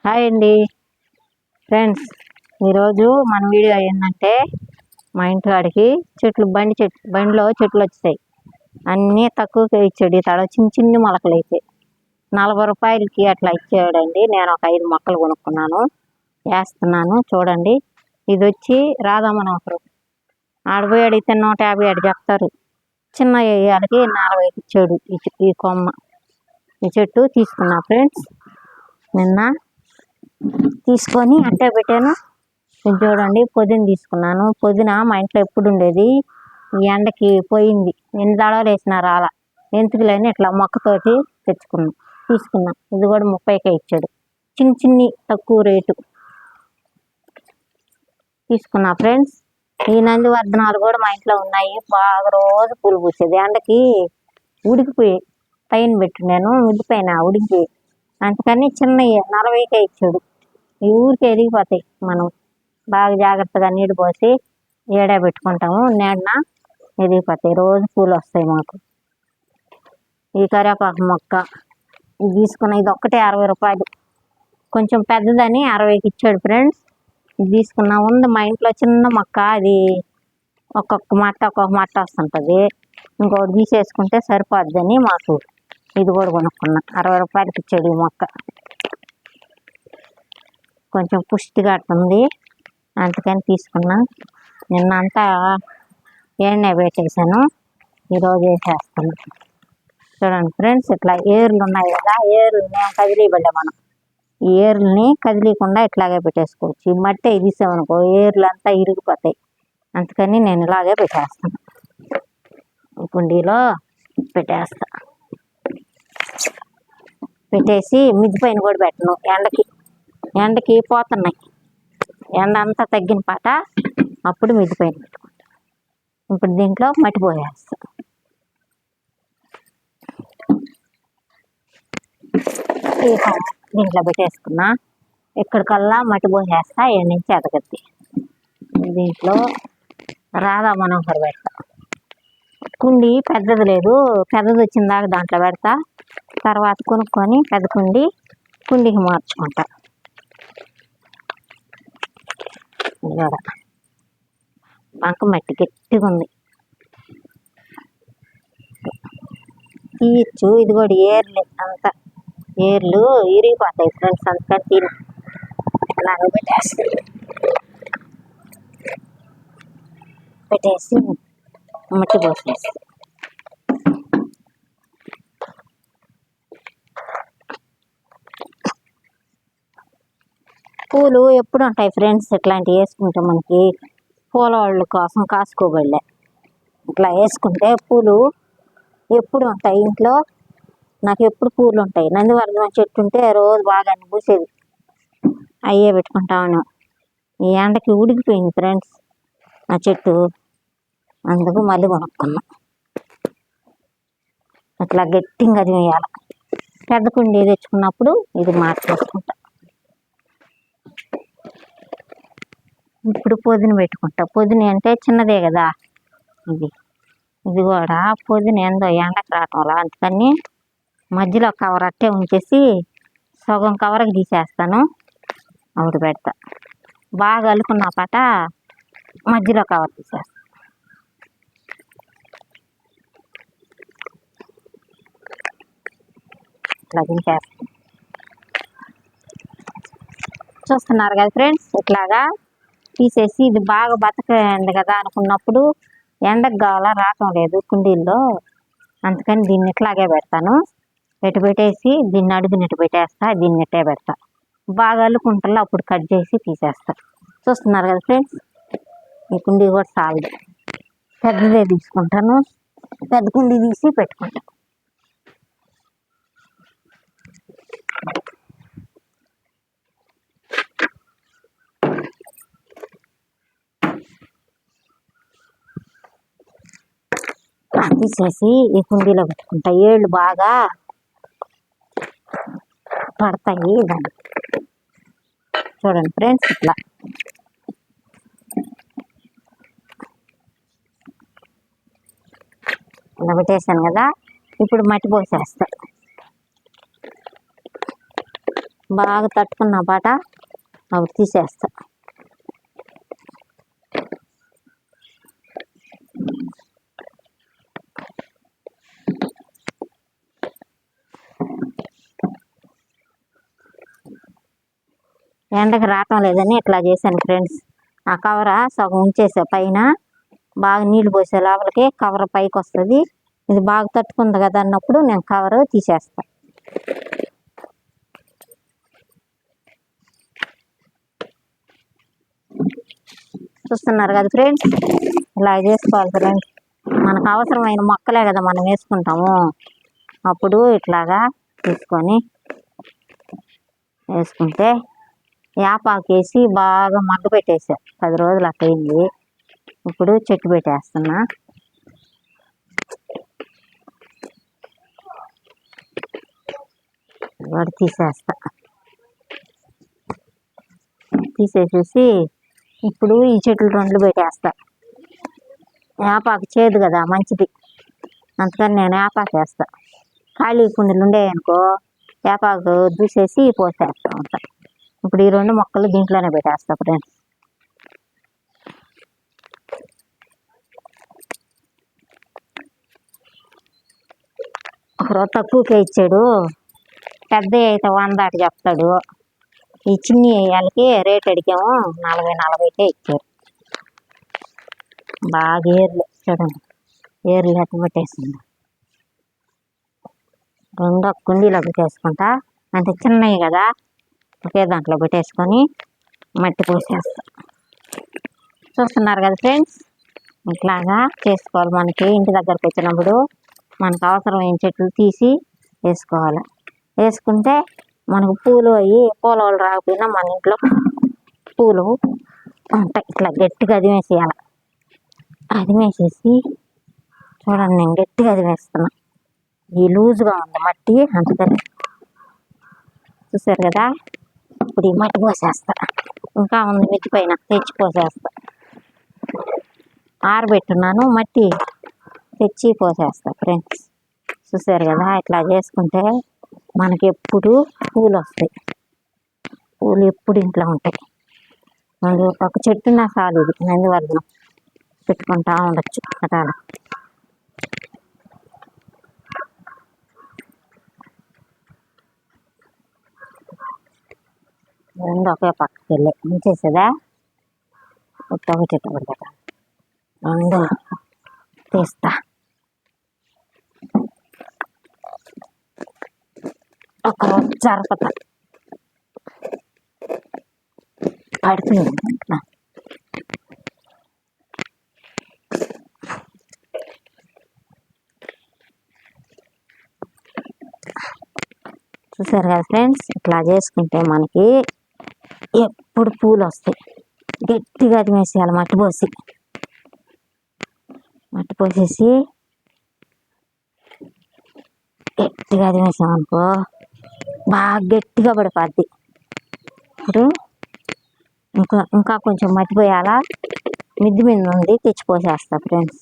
Hi అండి friends. ఈరోజు మన వీడియో ఏంటంటే మా ఇంటి వాడికి బండిలో చెట్లు వచ్చాయి. అన్నీ తక్కువకే ఇచ్చాడు. తడ చిన్ని మొలకలు అయితే 40 రూపాయలకి అట్లా ఇచ్చాడండి. నేను ఒక 5 మొక్కలు కొనుక్కున్నాను, వేస్తున్నాను. చూడండి, ఇది వచ్చి రాధామనోహరం. ఆడపోయి అడిగితే 150 అడి చెప్తారు. చిన్న వేయాలకి 40కి ఇచ్చాడు. ఈ కొమ్మ, ఈ చెట్టు తీసుకున్నా ఫ్రెండ్స్. నిన్న తీసుకొని అట్టే పెట్టాను. ఇది చూడండి, పుదీన తీసుకున్నాను. పుదీన మా ఇంట్లో ఎప్పుడు ఉండేది, ఈ ఎండకి పోయింది. ఎన్ని దళాలు వేసినా రాలా. ఎందుకులేని ఇట్లా మొక్కతోటి తీసుకున్నాం. ఇది కూడా 30కే ఇచ్చాడు. చిన్ని తక్కువ రేటు తీసుకున్నా ఫ్రెండ్స్. ఈ నందివర్ధనాలు కూడా మా ఇంట్లో ఉన్నాయి. బాగా రోజు పూలు పూసేది. ఎండకి ఉడికిపోయి పైన పెట్టినాను, మిద్దిపైన ఉడికిపోయి. అందుకని చిన్నవి 40కే ఇచ్చాడు. ఈ ఊరికి ఎదిగిపోతాయి. మనం బాగా జాగ్రత్తగా నీళ్ళు పోసి ఏడా పెట్టుకుంటాము, నీడన ఎదిగిపోతాయి. రోజు పూలు వస్తాయి మాకు. ఈ కరివేపాకు మొక్క ఇది తీసుకున్న, ఇది ఒక్కటే 60 రూపాయలు. కొంచెం పెద్దదని 60కి ఇచ్చాడు ఫ్రెండ్స్. ఇది తీసుకున్నా. ఉంది మా ఇంట్లో చిన్న మొక్క, అది ఒక్కొక్క మట్ట వస్తుంటుంది. ఇంకొకటి తీసేసుకుంటే సరిపోద్దని మాకు ఇది కూడా కొనుక్కున్నా. 60 రూపాయలకి ఇచ్చాడు ఈ మొక్క. కొంచెం పుష్టిగా ఉంటుంది, అందుకని తీసుకున్నా. నిన్నంతా ఏడనే పెట్టేసాను, ఈరోజు వేసేస్తాను. చూడండి ఫ్రెండ్స్, ఇట్లా ఏర్లు ఉన్నాయి కదా, ఏర్లని కదిలియబడ్డా మనం. ఈ ఏర్లని కదిలీకుండా ఇట్లాగే పెట్టేసుకోవచ్చు. ఈ మట్టి తీసామనుకో ఏర్లు అంతా ఇరిగిపోతాయి. అందుకని నేను ఇలాగే పెట్టేస్తాను. కుండీలో పెట్టేసి మిద్దిపైన కూడా పెట్టను. ఎండకి పోతున్నాయి. ఎండ అంతా తగ్గిన పాట అప్పుడు మిద్దిపైన పెట్టుకుంటా. ఇప్పుడు దీంట్లో మట్టి పోసేస్తా. దీంట్లో పెట్టేసుకున్నా. ఇక్కడికల్లా మట్టి పోసేస్తా. ఏడు నుంచి ఎదగద్ది. దీంట్లో రాధా మనోహర్ పెడతా. కుండి పెద్దది లేదు, పెద్దది వచ్చిన దాకా దాంట్లో పెడతా. తర్వాత కొనుక్కొని పెద్ద కుండీకి మార్చుకుంటా. బంక మట్టి గట్టిగా ఉంది, తీయచ్చు. ఇది కూడా ఏర్లే, అంతా ఏర్లు ఇరిగిపోతాయి ఫ్రెండ్స్. అందుకని తిని అలాగే పెట్టేసి మట్టి పోసేసి పూలు ఎప్పుడు ఉంటాయి ఫ్రెండ్స్. ఇట్లాంటివి వేసుకుంటే మనకి పూల వాళ్ళ కోసం కాసుకోబడలే. ఇట్లా వేసుకుంటే పూలు ఎప్పుడు ఉంటాయి ఇంట్లో. నాకు ఎప్పుడు పూలు ఉంటాయి. నందివర్ధనం చెట్టు ఉంటే రోజు బాగా పూసేది, అయ్యే పెట్టుకుంటాను. ఈ ఎండకి ఉడికిపోయింది ఫ్రెండ్స్ ఆ చెట్టు, అందుకు మళ్ళీ కొనుక్కున్నా. ఇట్లా గట్టిగా అది వేయాలి. పెద్ద కుండీ తెచ్చుకున్నప్పుడు ఇది మార్చేసుకుంటా. ఇప్పుడు పుదీన పెట్టుకుంటా. పుదీన అంటే చిన్నదే కదా, ఇది కూడా పుదీన ఏందో ఎండకు రావటంలా. అందుకని మధ్యలో కవర్ అట్టే ఉంచేసి సగం కవర్కి తీసేస్తాను, అప్పుడు పెడతా. బాగా అల్లుకున్న పాట మధ్యలో కవర్ తీసేస్తాను. ఇట్లా తీసేస్తాను. చూస్తున్నారు కదా ఫ్రెండ్స్, ఇట్లాగా తీసేసి ఇది బాగా బతకండి కదా అనుకున్నప్పుడు ఎండకు కావాలా రావటం లేదు కుండీల్లో. అందుకని దీన్ని ఇట్లాగే పెడతాను. ఇటు పెట్టేసి దీన్ని అడుగుని ఇటు పెట్టేస్తా, దీన్ని ఇట్టే పెడతా. బాగా అల్లుకుంటా, అప్పుడు కట్ చేసి తీసేస్తా. చూస్తున్నారు కదా ఫ్రెండ్స్, ఈ కుండీ కూడా చాలదు, పెద్దదే తీసుకుంటాను. పెద్ద కుండీ తీసి పెట్టుకుంటాను. తీసేసి ఈ కుండీలో పెట్టుకుంటా. ఏళ్ళు బాగా పడతాయి దాన్ని. చూడండి ఫ్రెండ్స్, ఇట్లా ఇలా పెట్టేసాను కదా. ఇప్పుడు మట్టి పోసేస్తా. బాగా తట్టుకున్న పాట అప్పుడు తీసేస్తా. ఎండకి రావటం లేదని ఇట్లా చేశాను ఫ్రెండ్స్. ఆ కవర సగం ఉంచేసా పైన, బాగా నీళ్ళు పోసే లోపలికి కవర్ పైకి వస్తుంది. ఇది బాగా తట్టుకుంది కదా అన్నప్పుడు నేను కవర్ తీసేస్తా. చూస్తున్నారు కదా ఫ్రెండ్స్, ఇలా చేసుకోవాలి ఫ్రెండ్స్. మనకు అవసరమైన మొక్కలే కదా మనం వేసుకుంటాము, అప్పుడు ఇట్లాగా తీసుకొని వేసుకుంటే. వేపాకు వేసి బాగా మగ్గ పెట్టేసా, 10 రోజులు అట్లా అయింది. ఇప్పుడు చెట్టు పెట్టేస్తున్నా. వాడు తీసేస్తా. తీసేసేసి ఇప్పుడు ఈ చెట్లు 2 పెట్టేస్తా. వేపాకు చేదు కదా, మంచిది, అందుకని నేను వేపాకు వేస్తా. ఖాళీ కుండీలు ఉండేయనుకో వేపాకు దూసేసి పోసేస్తా ఉంటా. ఇప్పుడు ఈ 2 మొక్కలు దీంట్లోనే పెట్టేస్తా ఫ్రెండ్స్. ఒకరోజు తక్కువకే ఇచ్చాడు, పెద్ద అయితే 100 దాటి చెప్తాడు. ఈ చిన్ని వాళ్ళకి రేట్ అడిగాము 40-40కే ఇచ్చారు. బాగా ఏర్లు చూడండి, ఏర్లు ఎట్ట పెట్టేసింది. 2 కుండీలో పెట్టేసుకుంటా, అంటే చిన్నవి కదా, ఒకే దాంట్లో పెట్టేసుకొని మట్టి పోసేస్తా. చూస్తున్నారు కదా ఫ్రెండ్స్, ఇట్లాగా చేసుకోవాలి. మనకి ఇంటి దగ్గరకు వచ్చినప్పుడు మనకు అవసరమైన చెట్లు తీసి వేసుకోవాలి. వేసుకుంటే మనకు పూలు అయ్యి పూల వాళ్ళు రాకపోయినా మన ఇంట్లో పూలు ఉంటాయి. ఇట్లా గట్టిగా అదిమేసేయాలి. అదిమేసేసి చూడండి, నేను గట్టిగా అదిమేస్తున్నా. ఈ లూజుగా ఉంది మట్టి, అందుకని. చూసారు కదా, ఇప్పుడు ఈ మట్టి పోసేస్తా. ఇంకా ఉంది మిద్ది పైన, తెచ్చి పోసేస్తా. ఆరబెట్టున్నాను, మట్టి తెచ్చి పోసేస్తా ఫ్రెండ్స్. చూసారు కదా, ఇట్లా చేసుకుంటే మనకి ఎప్పుడు పూలు వస్తాయి. పూలు ఎప్పుడు ఇంట్లో ఉంటాయి. ఒక చెట్టున్నా చాలు, ఇది నందివర్ధనం పెట్టుకుంటా ఉండొచ్చు కటాల. రెండు ఒకే పక్కకి వెళ్ళి ఉంచేసేదా, ఒకటి పెట్టాలి. 2 తీస్తా. ఒకరోజు జరపత పడిపోయింది. చూసారు కదా ఫ్రెండ్స్, ఇట్లా చేసుకుంటే మనకి ఎప్పుడు పూలు వస్తాయి. గట్టిగా అది వేసేయాలి, మట్టి పోసేసి గట్టిగా అది వేసామనుకో బాగా గట్టిగా పడిపోద్ది. ఇప్పుడు ఇంకా కొంచెం మట్టి పోయాలా, మిద్ది మీద ఉంది, తెచ్చి పోసేస్తా ఫ్రెండ్స్.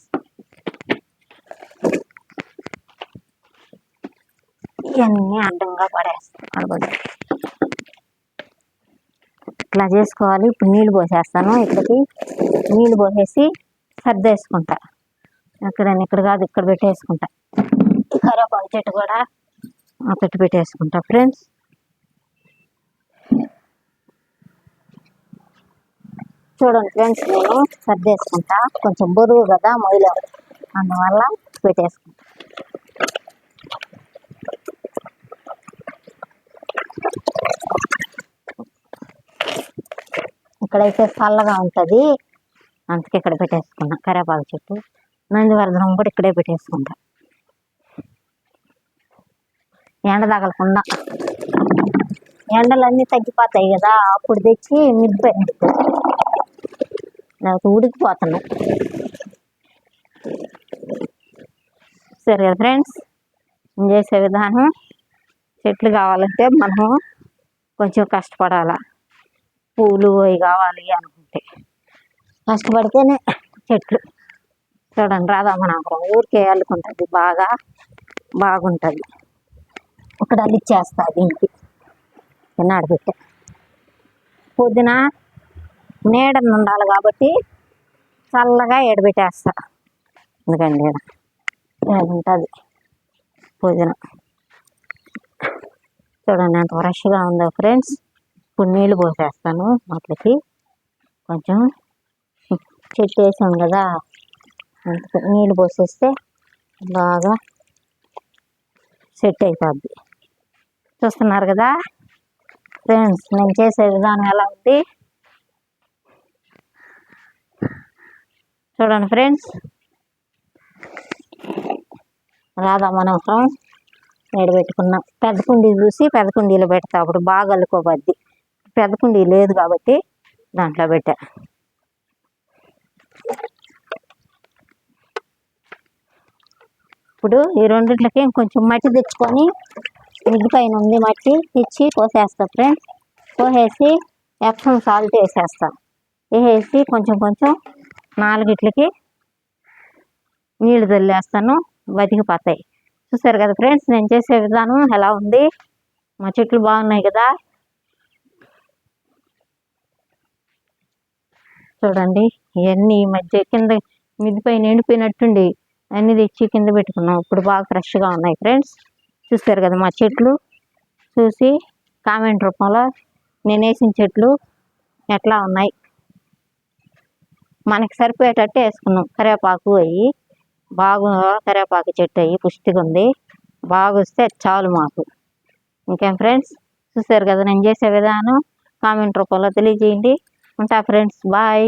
ఇవన్నీ అడ్డంగా పడేస్తా. ఇట్లా చేసుకోవాలి. ఇప్పుడు నీళ్ళు పోసేస్తాను. ఇక్కడికి నీళ్ళు పోసేసి సర్దేసుకుంటా. ఇక్కడ కాదు, ఇక్కడ పెట్టేసుకుంటా. కరివేపాకు చెట్టు కూడా పెట్టేసుకుంటా ఫ్రెండ్స్. చూడండి ఫ్రెండ్స్, నేను సర్దేసుకుంటా. కొంచెం బరువు కదా మొయ్యలో, అందువల్ల పెట్టేసుకుంటా. ఇక్కడైతే చల్లగా ఉంటుంది, అందుకే ఇక్కడ పెట్టేసుకున్నా. కరివేపాకు చెట్టు, నందివర్ధనం కూడా ఇక్కడే పెట్టేసుకుంటా. ఎండ తగలకుండా, ఎండలన్నీ తగ్గిపోతాయి కదా, అప్పుడు తెచ్చి మిద్ది లేకపోతే ఉడికిపోతున్నాయి. సరే ఫ్రెండ్స్, నేను చేసే విధానం. చెట్లు కావాలంటే మనము కొంచెం కష్టపడాలా. పూలు అవి కావాలి అనుకుంటే కష్టపడితేనే చెట్లు. చూడండి, రాధామనోహరం ఊరికే అల్లుకుంటుంది, బాగుంటుంది. ఇక్కడ అల్లిచ్చేస్తా దీనికి. కింద ఆడబెట్టా. పొద్దున నీడన ఉండాలి కాబట్టి చల్లగా ఎడబెట్టేస్తా. ఎందుకండి ఉంటుంది పొద్దున. చూడండి ఎంత ఫ్రెష్గా ఉందో ఫ్రెండ్స్. ఇప్పుడు నీళ్ళు పోసేస్తాను వాటికి. కొంచెం చెట్టు వేసాం కదా, నీళ్ళు పోసేస్తే బాగా సెట్ అయిపోద్ది. చూస్తున్నారు కదా ఫ్రెండ్స్ నేను చేసే విధానం ఎలా ఉంది చూడండి ఫ్రెండ్స్. రాధా మనోహరం పెట్టుకున్నాం. పెద్ద కుండీ చూసి పెద్ద కుండీలో పెడతా, అప్పుడు బాగా అల్లుకోబద్ది. పెద్ద కుండీ లేదు కాబట్టి దాంట్లో పెట్టా. ఇప్పుడు ఈ రెండిట్లకి ఇంకొంచెం మట్టి తెచ్చుకొని, మిద్ది పైన ఉంది మట్టి తెచ్చి పోసేస్తా ఫ్రెండ్స్. పోసేసి ఎప్సమ్ సాల్ట్ వేసేస్తా. వేసేసి కొంచెం కొంచెం నాలుగిట్లకి నీళ్ళు చల్లేస్తాను, బతికిపోతాయి. చూసారు కదా ఫ్రెండ్స్ నేను చేసే విధానం ఎలా ఉంది. మా చెట్లు బాగున్నాయి కదా. చూడండి ఇవన్నీ ఈ మధ్య కింద మిద్ది పైన ఎండిపోయినట్టుండి అన్నీ తెచ్చి కింద పెట్టుకున్నాం. ఇప్పుడు బాగా ఫ్రెష్గా ఉన్నాయి ఫ్రెండ్స్. చూస్తారు కదా మా చెట్లు. చూసి కామెంట్ రూపంలో నేను వేసిన చెట్లు ఎట్లా ఉన్నాయి, మనకి సరిపోయేటట్టు వేసుకున్నాం. కరివేపాకు అయ్యి బాగా, కరివేపాకు చెట్టు అయ్యి పుష్టిగా ఉంది, బాగా వస్తే చాలు మాకు. ఇంకేం ఫ్రెండ్స్ చూసారు కదా నేను చేసే విధానం. కామెంట్ రూపంలో తెలియజేయండి. ఉంటా ఫ్రెండ్స్, బాయ్.